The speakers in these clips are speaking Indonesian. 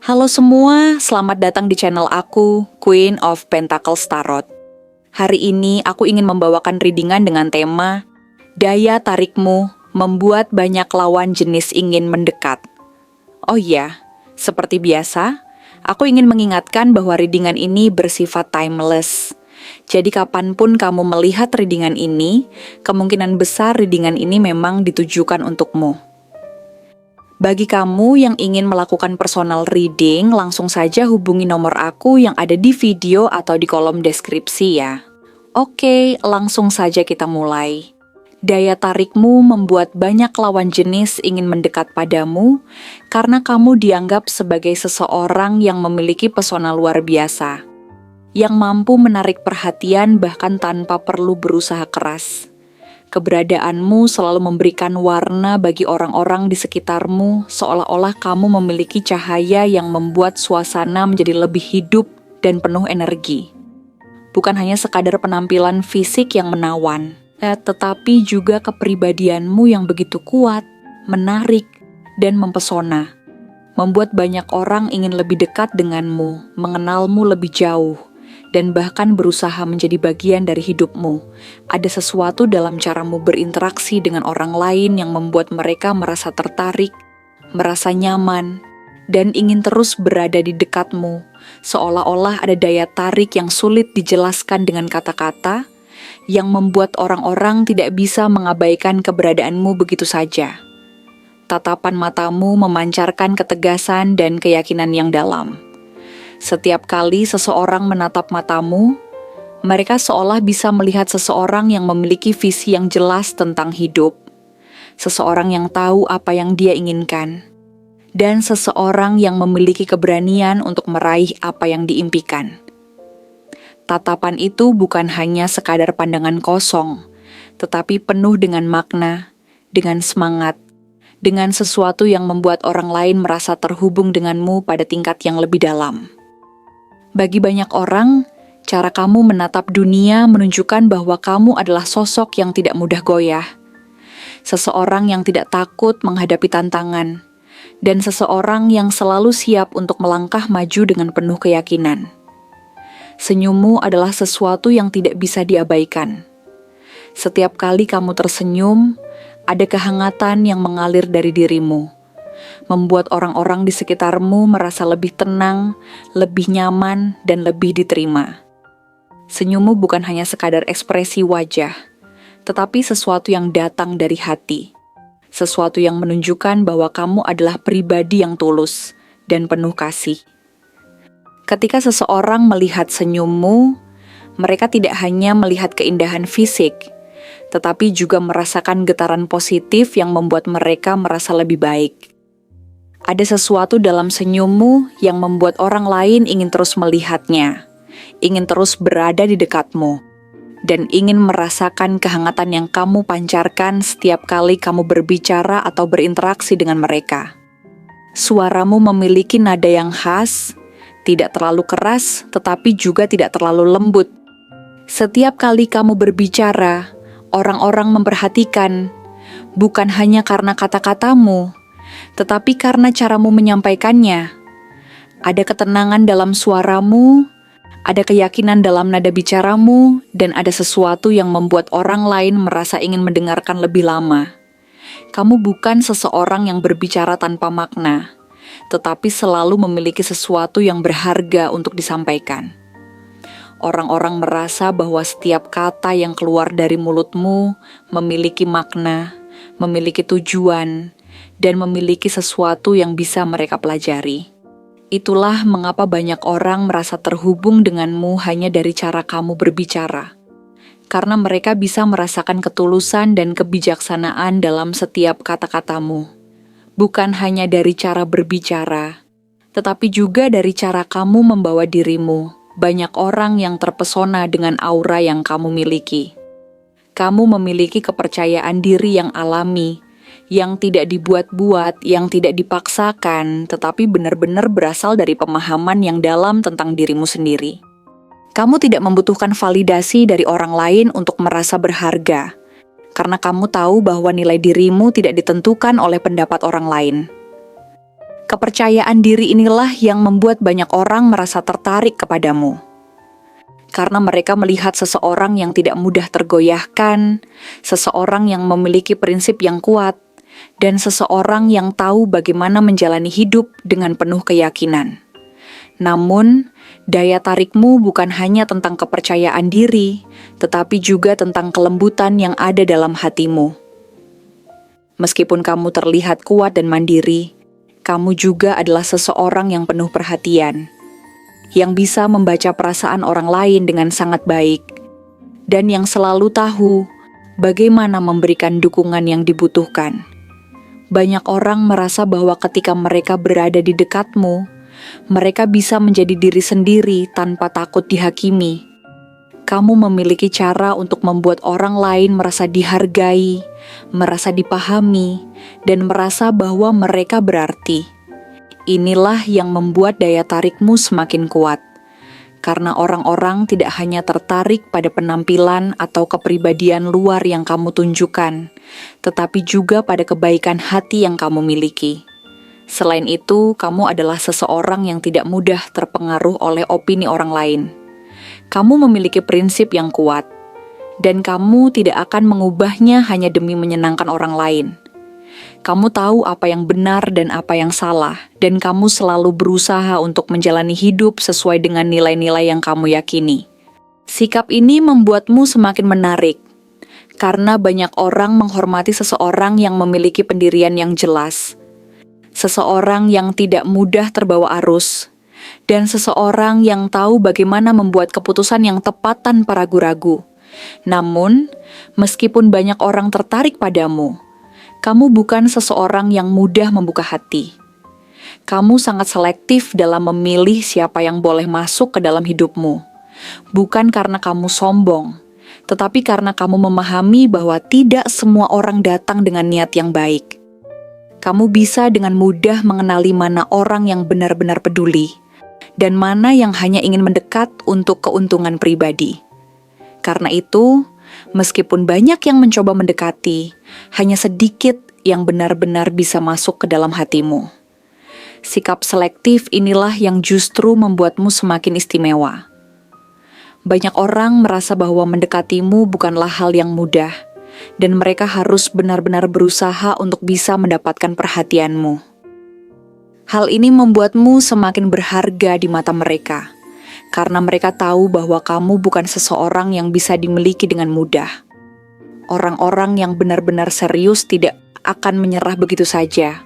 Halo semua, selamat datang di channel aku, Queen of Pentacles Tarot. Hari ini aku ingin membawakan readingan dengan tema Daya Tarikmu Membuat Banyak Lawan Jenis Ingin Mendekat. Oh iya, seperti biasa, aku ingin mengingatkan bahwa readingan ini bersifat timeless. Jadi kapanpun kamu melihat readingan ini, kemungkinan besar readingan ini memang ditujukan untukmu. Bagi kamu yang ingin melakukan personal reading, langsung saja hubungi nomor aku yang ada di video atau di kolom deskripsi ya. Oke, langsung saja kita mulai. Daya tarikmu membuat banyak lawan jenis ingin mendekat padamu karena kamu dianggap sebagai seseorang yang memiliki pesona luar biasa, yang mampu menarik perhatian bahkan tanpa perlu berusaha keras. Keberadaanmu selalu memberikan warna bagi orang-orang di sekitarmu, seolah-olah kamu memiliki cahaya yang membuat suasana menjadi lebih hidup dan penuh energi. Bukan hanya sekadar penampilan fisik yang menawan, tetapi juga kepribadianmu yang begitu kuat, menarik, dan mempesona. Membuat banyak orang ingin lebih dekat denganmu, mengenalmu lebih jauh, dan bahkan berusaha menjadi bagian dari hidupmu. Ada sesuatu dalam caramu berinteraksi dengan orang lain yang membuat mereka merasa tertarik, merasa nyaman, dan ingin terus berada di dekatmu, seolah-olah ada daya tarik yang sulit dijelaskan dengan kata-kata, yang membuat orang-orang tidak bisa mengabaikan keberadaanmu begitu saja. Tatapan matamu memancarkan ketegasan dan keyakinan yang dalam. Setiap kali seseorang menatap matamu, mereka seolah bisa melihat seseorang yang memiliki visi yang jelas tentang hidup, seseorang yang tahu apa yang dia inginkan, dan seseorang yang memiliki keberanian untuk meraih apa yang diimpikan. Tatapan itu bukan hanya sekadar pandangan kosong, tetapi penuh dengan makna, dengan semangat, dengan sesuatu yang membuat orang lain merasa terhubung denganmu pada tingkat yang lebih dalam. Bagi banyak orang, cara kamu menatap dunia menunjukkan bahwa kamu adalah sosok yang tidak mudah goyah, seseorang yang tidak takut menghadapi tantangan, dan seseorang yang selalu siap untuk melangkah maju dengan penuh keyakinan. Senyummu adalah sesuatu yang tidak bisa diabaikan. Setiap kali kamu tersenyum, ada kehangatan yang mengalir dari dirimu, membuat orang-orang di sekitarmu merasa lebih tenang, lebih nyaman, dan lebih diterima. Senyummu bukan hanya sekadar ekspresi wajah, tetapi sesuatu yang datang dari hati. Sesuatu yang menunjukkan bahwa kamu adalah pribadi yang tulus dan penuh kasih. Ketika seseorang melihat senyummu, mereka tidak hanya melihat keindahan fisik, tetapi juga merasakan getaran positif yang membuat mereka merasa lebih baik. Ada sesuatu dalam senyummu yang membuat orang lain ingin terus melihatnya, ingin terus berada di dekatmu, dan ingin merasakan kehangatan yang kamu pancarkan setiap kali kamu berbicara atau berinteraksi dengan mereka. Suaramu memiliki nada yang khas, tidak terlalu keras, tetapi juga tidak terlalu lembut. Setiap kali kamu berbicara, orang-orang memperhatikan, bukan hanya karena kata-katamu, tetapi karena caramu menyampaikannya. Ada ketenangan dalam suaramu, ada keyakinan dalam nada bicaramu, dan ada sesuatu yang membuat orang lain merasa ingin mendengarkan lebih lama. Kamu bukan seseorang yang berbicara tanpa makna, tetapi selalu memiliki sesuatu yang berharga untuk disampaikan. Orang-orang merasa bahwa setiap kata yang keluar dari mulutmu memiliki makna, memiliki tujuan, dan memiliki sesuatu yang bisa mereka pelajari. Itulah mengapa banyak orang merasa terhubung denganmu hanya dari cara kamu berbicara. Karena mereka bisa merasakan ketulusan dan kebijaksanaan dalam setiap kata-katamu. Bukan hanya dari cara berbicara, tetapi juga dari cara kamu membawa dirimu. Banyak orang yang terpesona dengan aura yang kamu miliki. Kamu memiliki kepercayaan diri yang alami, yang tidak dibuat-buat, yang tidak dipaksakan, tetapi benar-benar berasal dari pemahaman yang dalam tentang dirimu sendiri. Kamu tidak membutuhkan validasi dari orang lain untuk merasa berharga, karena kamu tahu bahwa nilai dirimu tidak ditentukan oleh pendapat orang lain. Kepercayaan diri inilah yang membuat banyak orang merasa tertarik kepadamu. Karena mereka melihat seseorang yang tidak mudah tergoyahkan, seseorang yang memiliki prinsip yang kuat, dan seseorang yang tahu bagaimana menjalani hidup dengan penuh keyakinan. Namun, daya tarikmu bukan hanya tentang kepercayaan diri, tetapi juga tentang kelembutan yang ada dalam hatimu. Meskipun kamu terlihat kuat dan mandiri, kamu juga adalah seseorang yang penuh perhatian, yang bisa membaca perasaan orang lain dengan sangat baik, dan yang selalu tahu bagaimana memberikan dukungan yang dibutuhkan. Banyak orang merasa bahwa ketika mereka berada di dekatmu, mereka bisa menjadi diri sendiri tanpa takut dihakimi. Kamu memiliki cara untuk membuat orang lain merasa dihargai, merasa dipahami, dan merasa bahwa mereka berarti. Inilah yang membuat daya tarikmu semakin kuat, karena orang-orang tidak hanya tertarik pada penampilan atau kepribadian luar yang kamu tunjukkan, tetapi juga pada kebaikan hati yang kamu miliki. Selain itu, kamu adalah seseorang yang tidak mudah terpengaruh oleh opini orang lain. Kamu memiliki prinsip yang kuat, dan kamu tidak akan mengubahnya hanya demi menyenangkan orang lain. Kamu tahu apa yang benar dan apa yang salah, dan kamu selalu berusaha untuk menjalani hidup sesuai dengan nilai-nilai yang kamu yakini. Sikap ini membuatmu semakin menarik, karena banyak orang menghormati seseorang yang memiliki pendirian yang jelas, seseorang yang tidak mudah terbawa arus, dan seseorang yang tahu bagaimana membuat keputusan yang tepat tanpa ragu-ragu. Namun, meskipun banyak orang tertarik padamu, kamu bukan seseorang yang mudah membuka hati. Kamu sangat selektif dalam memilih siapa yang boleh masuk ke dalam hidupmu. Bukan karena kamu sombong, tetapi karena kamu memahami bahwa tidak semua orang datang dengan niat yang baik. Kamu bisa dengan mudah mengenali mana orang yang benar-benar peduli, dan mana yang hanya ingin mendekat untuk keuntungan pribadi. Karena itu, meskipun banyak yang mencoba mendekati, hanya sedikit yang benar-benar bisa masuk ke dalam hatimu. Sikap selektif inilah yang justru membuatmu semakin istimewa. Banyak orang merasa bahwa mendekatimu bukanlah hal yang mudah, dan mereka harus benar-benar berusaha untuk bisa mendapatkan perhatianmu. Hal ini membuatmu semakin berharga di mata mereka, karena mereka tahu bahwa kamu bukan seseorang yang bisa dimiliki dengan mudah. Orang-orang yang benar-benar serius tidak akan menyerah begitu saja.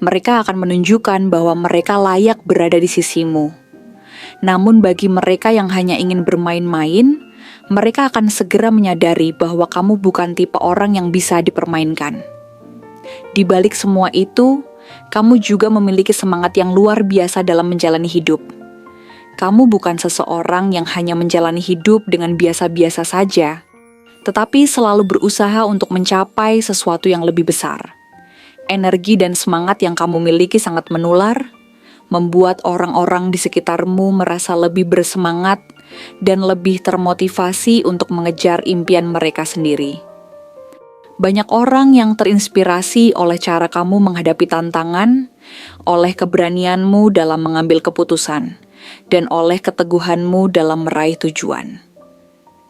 Mereka akan menunjukkan bahwa mereka layak berada di sisimu. Namun bagi mereka yang hanya ingin bermain-main, mereka akan segera menyadari bahwa kamu bukan tipe orang yang bisa dipermainkan. Di balik semua itu, kamu juga memiliki semangat yang luar biasa dalam menjalani hidup. Kamu bukan seseorang yang hanya menjalani hidup dengan biasa-biasa saja, tetapi selalu berusaha untuk mencapai sesuatu yang lebih besar. Energi dan semangat yang kamu miliki sangat menular, membuat orang-orang di sekitarmu merasa lebih bersemangat dan lebih termotivasi untuk mengejar impian mereka sendiri. Banyak orang yang terinspirasi oleh cara kamu menghadapi tantangan, oleh keberanianmu dalam mengambil keputusan, dan oleh keteguhanmu dalam meraih tujuan.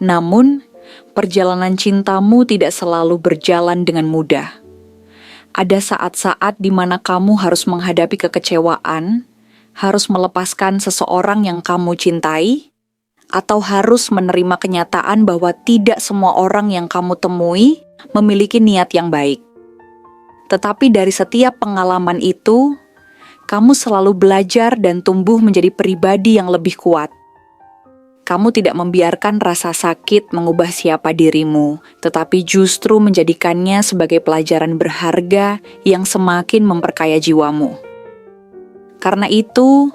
Namun, perjalanan cintamu tidak selalu berjalan dengan mudah. Ada saat-saat di mana kamu harus menghadapi kekecewaan, harus melepaskan seseorang yang kamu cintai, atau harus menerima kenyataan bahwa tidak semua orang yang kamu temui memiliki niat yang baik. Tetapi dari setiap pengalaman itu, kamu selalu belajar dan tumbuh menjadi pribadi yang lebih kuat. Kamu tidak membiarkan rasa sakit mengubah siapa dirimu, tetapi justru menjadikannya sebagai pelajaran berharga yang semakin memperkaya jiwamu. Karena itu,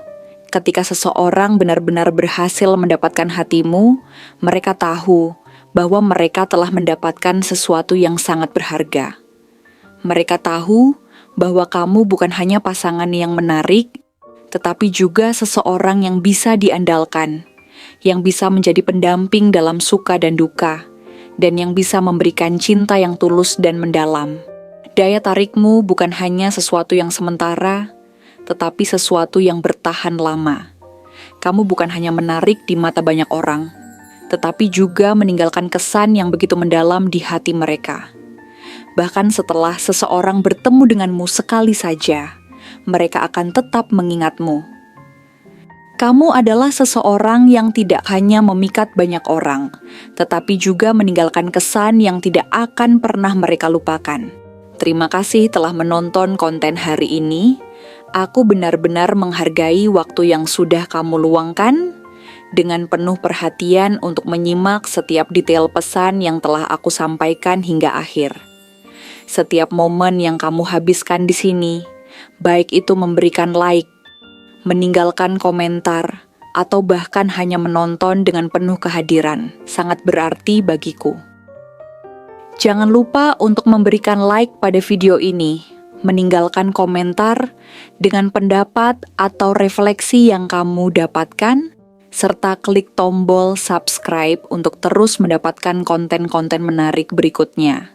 ketika seseorang benar-benar berhasil mendapatkan hatimu, mereka tahu bahwa mereka telah mendapatkan sesuatu yang sangat berharga. Mereka tahu bahwa kamu bukan hanya pasangan yang menarik, tetapi juga seseorang yang bisa diandalkan, yang bisa menjadi pendamping dalam suka dan duka, dan yang bisa memberikan cinta yang tulus dan mendalam. Daya tarikmu bukan hanya sesuatu yang sementara, tetapi sesuatu yang bertahan lama. Kamu bukan hanya menarik di mata banyak orang, tetapi juga meninggalkan kesan yang begitu mendalam di hati mereka. Bahkan setelah seseorang bertemu denganmu sekali saja, mereka akan tetap mengingatmu. Kamu adalah seseorang yang tidak hanya memikat banyak orang, tetapi juga meninggalkan kesan yang tidak akan pernah mereka lupakan. Terima kasih telah menonton konten hari ini. Aku benar-benar menghargai waktu yang sudah kamu luangkan dengan penuh perhatian untuk menyimak setiap detail pesan yang telah aku sampaikan hingga akhir. Setiap momen yang kamu habiskan di sini, baik itu memberikan like, meninggalkan komentar, atau bahkan hanya menonton dengan penuh kehadiran, sangat berarti bagiku. Jangan lupa untuk memberikan like pada video ini, meninggalkan komentar dengan pendapat atau refleksi yang kamu dapatkan, serta klik tombol subscribe untuk terus mendapatkan konten-konten menarik berikutnya.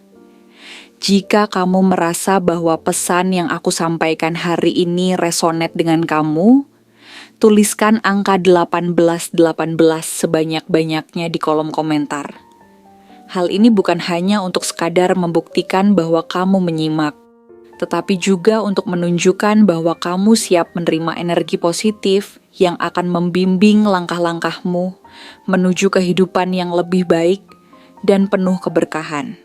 Jika kamu merasa bahwa pesan yang aku sampaikan hari ini resonate dengan kamu, tuliskan angka 1818 sebanyak-banyaknya di kolom komentar. Hal ini bukan hanya untuk sekadar membuktikan bahwa kamu menyimak, tetapi juga untuk menunjukkan bahwa kamu siap menerima energi positif yang akan membimbing langkah-langkahmu menuju kehidupan yang lebih baik dan penuh keberkahan.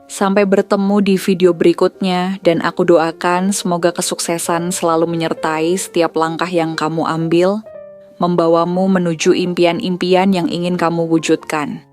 Sampai bertemu di video berikutnya, dan aku doakan semoga kesuksesan selalu menyertai setiap langkah yang kamu ambil, membawamu menuju impian-impian yang ingin kamu wujudkan.